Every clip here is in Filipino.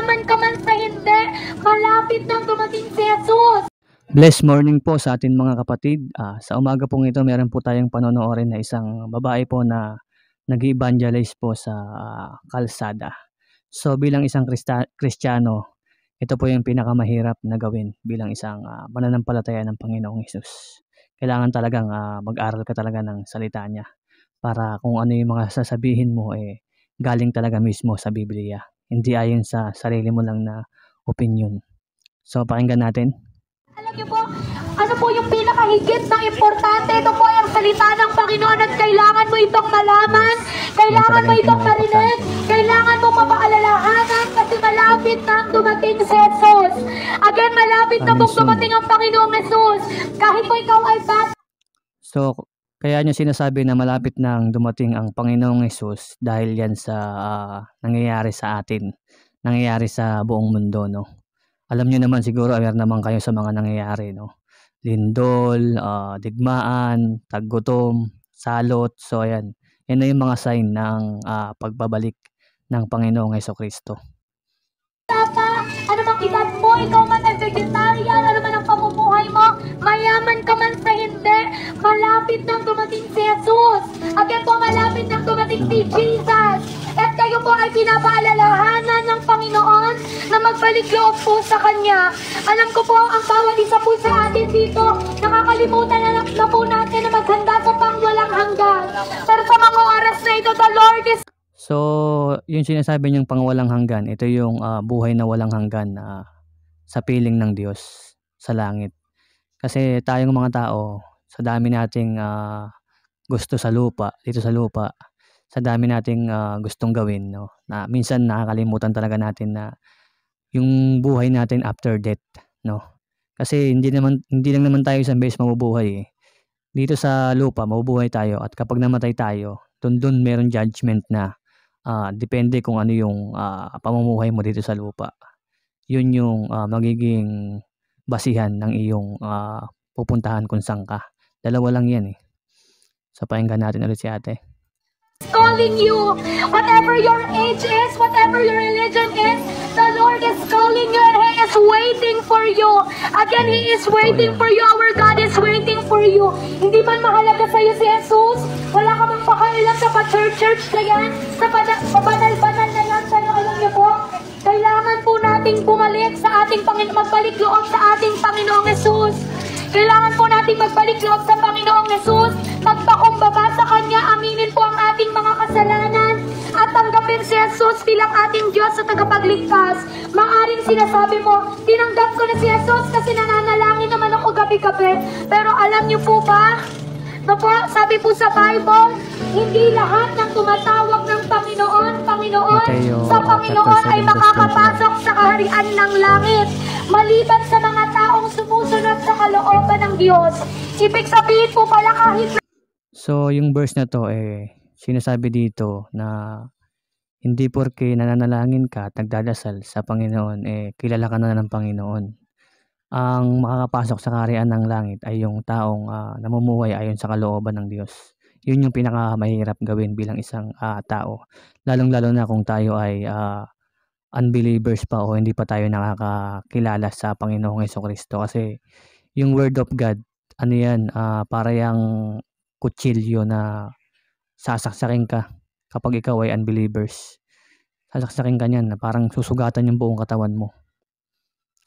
mayaman ka man sa hindi, malapit nang dumating si Jesus. Blessed morning po sa atin mga kapatid. Sa umaga pong ito, meron po tayong panonoorin na isang babae po na nag-evangelize po sa kalsada. So bilang isang Kristiyano, ito po yung pinakamahirap na gawin bilang isang mananampalataya ng Panginoong Hesus. Kailangan talagang mag-aral ka talaga ng salita niya para kung ano yung mga sasabihin mo galing talaga mismo sa Biblia. Hindi ayon sa sarili mo lang na opinion. So pakinggan natin. Alam niyo po, ano po yung pinakahigit na importante? Ito po ang salita ng Panginoon at kailangan mo itong malaman, kailangan mo itong marinig, kailangan mo mapaalalahanan kasi malapit na dumating si Jesus. Again, malapit na pong dumating ang Panginoong Jesus. Kahit po ikaw ay bata. So, kaya niya sinasabi na malapit nang dumating ang Panginoong Jesus dahil yan sa nangyayari sa atin, nangyayari sa buong mundo, no? Alam niyo naman siguro, aware naman kayo sa mga nangyayari, no? Lindol, digmaan, taggutom, salot. So ayan, yan na yung mga sign ng pagbabalik ng Panginoong Jesucristo. Ano bang edad mo? Ikaw man ay vegetarian, ano man ang pamumuhay mo, mayaman ka man sa hindi, malapit nang dumating si Jesus. Again po, malapit nang dumating si Jesus. At kayo po ay pinapaalalahanan ng Panginoon na magbalik loob po sa Kanya. Alam ko po, ang bawat isa po sa atin dito, nakakalimutan na po natin na maghanda sa pangwalang hanggan. Pero sa mga oras na ito, the Lord is... So, yung sinasabi niyang pangwalang hanggan, ito yung buhay na walang hanggan sa piling ng Diyos sa langit. Kasi tayong mga tao, sa dami nating gusto sa lupa, dito sa lupa, sa dami nating gustong gawin, no? Na minsan nakakalimutan talaga natin na yung buhay natin after death, no? Kasi hindi lang naman tayo isang beses mabubuhay. Dito sa lupa mabubuhay tayo at kapag namatay tayo, doon meron judgment na depende kung ano yung pamumuhay mo dito sa lupa. Yun yung magiging basihan ng iyong pupuntahan kung saan ka. Dalawa lang yan eh. So pakinggan natin ulit si ate. Calling you, whatever your age is, whatever your religion is, the Lord is calling you and He is waiting for you. Again, He is waiting for you. Our God is waiting for you. Hindi man mahalaga sa iyo si Jesus, wala ka mang pakailan sa pa-church na yan, sa banal-banal na yan, pero alam niyo po, kailangan po nating bumalik sa ating Panginoon, magbalik loob sa ating Panginoong Jesus. Kailangan po nating magbalik loob sa Panginoong Jesus, magpakumbaba sa Kanya, aminin po ang ating mga kasalanan, at tanggapin si Jesus bilang ating Diyos at tagapagligtas. Maaring sinasabi mo, tinanggap ko na si Jesus kasi nananalangin naman ako gabi-gabi. Pero alam niyo po ba, no po, sabi po sa Bible, hindi lahat ng tumatawag ng Panginoon, sa Panginoon ay makakapasok sa kaharian ng langit, maliban sa mga taong sumusunod sa kalooban ng Diyos. Ibig sabihin po pala kahit... So, yung verse na to sinasabi dito na hindi porke nananalangin ka at nagdadasal sa Panginoon, kilala ka na ng Panginoon. Ang makakapasok sa kaharian ng langit ay yung taong namumuhay ayon sa kalooban ng Diyos. Yun yung pinakamahirap gawin bilang isang tao. Lalong-lalo na kung tayo ay unbelievers pa o hindi pa tayo nakakakilala sa Panginoong Jesucristo. Kasi yung Word of God, ano yan, para yung kutsilyo na sasaksakin ka kapag ikaw ay unbelievers. Sasaksakin ka niyan na parang susugatan yung buong katawan mo.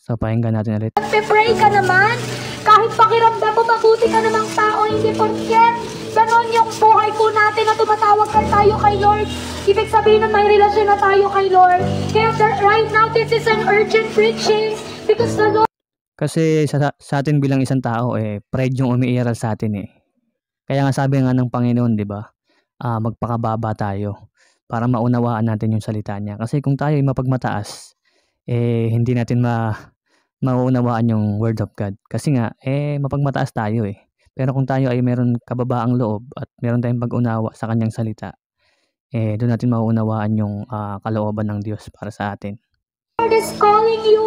So, pakinggan natin ulit. Pray ka naman, kahit pakiramdam mo mabuti ka namang tao, hindi porket ganon yung buhay po natin na tumatawag ka tayo kay Lord. Ibig sabihin na may relasyon na tayo kay Lord. Kaya right now, this is an urgent preaching because the Lord... Kasi sa atin bilang isang tao, pride yung umiiral sa atin Kaya nga sabi nga ng Panginoon, di ba? Magpakababa tayo para maunawaan natin yung salita niya. Kasi kung tayo ay mapagmataas, hindi natin mauunawaan yung Word of God. Kasi nga, mapagmataas tayo Pero kung tayo ay meron kababaang loob at meron tayong pag-unawa sa kanyang salita, doon natin mauunawaan yung kalooban ng Diyos para sa atin. The Lord is calling you.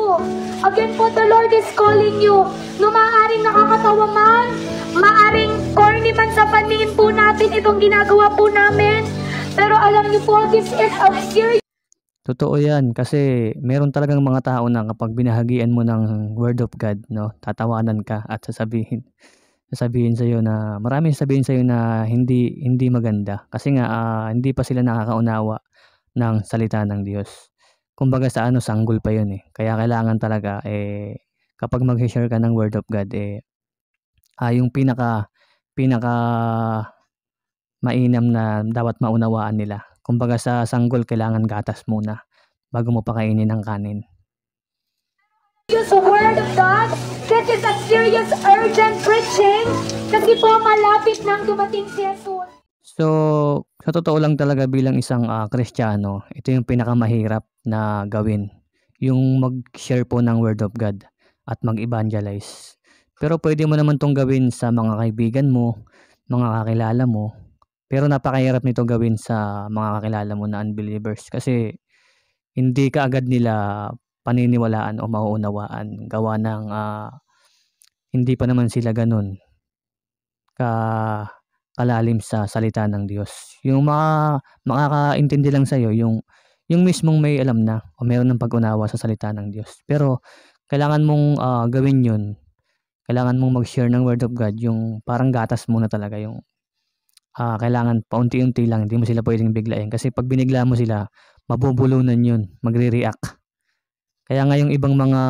Again po, the Lord is calling you. No maaaring nakakatawa man, maaaring corny man sa paningin po natin itong ginagawa po namin. Pero alam niyo po, this is a serious... Totoo 'yan kasi meron talagang mga tao na kapag binahagian mo ng word of God 'no, tatawanan ka at sasabihin sa'yo na maraming sasabihin sa'yo na hindi hindi maganda kasi nga, hindi pa sila nakakaunawa ng salita ng Diyos. Kumbaga sa ano, sanggol pa 'yun, kaya kailangan talaga, kapag magse-share ka ng word of God, yung pinaka mainam na dapat maunawaan nila. Kumbaga sa sanggol kailangan gatas muna bago mo pakainin ang kanin. Use the word of God. This is a serious, urgent preaching. Kasi po malapit nang dumating si Jesus. So, sa totoo lang talaga bilang isang, Kristiyano, ito yung pinakamahirap na gawin, yung mag-share po ng word of God at mag-evangelize. Pero pwede mo naman 'tong gawin sa mga kaibigan mo, mga kakilala mo, pero napakahirap nito gawin sa mga kakilala mo na unbelievers kasi hindi ka agad nila paniniwalaan o mauunawaan gawa ng, hindi pa naman sila gano'n kalalim sa salita ng Diyos. Yung makakaintindi lang sa'yo yung mismong may alam na o meron ng pag-unawa sa salita ng Diyos. Pero kailangan mong, gawin yun, kailangan mong mag-share ng word of God yung parang gatas muna talaga yung, kailangan paunti-unti lang, hindi mo sila puwedeng biglain kasi 'pag binigla mo sila, mabubulunan yun, magre-react. Kaya nga yung ibang mga,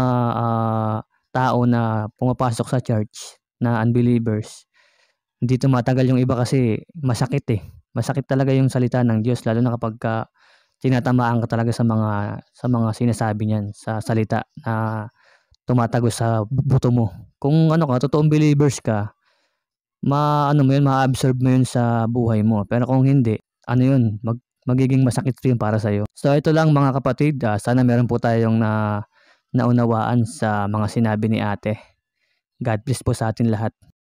tao na pumapasok sa church na unbelievers, hindi tumatagal yung iba kasi masakit, Masakit talaga yung salita ng Diyos lalo na kapagka tinatamaan ka talaga sa mga sinasabi niyan, sa salita na tumatagos sa buto mo. Kung ano ka, totoong believers ka, maano mo yun, maa-absorb mo yun sa buhay mo. Pero kung hindi, ano yun, magiging masakit yun para sa'yo. So ito lang mga kapatid, sana meron po tayong naunawaan sa mga sinabi ni ate. God bless po sa atin lahat.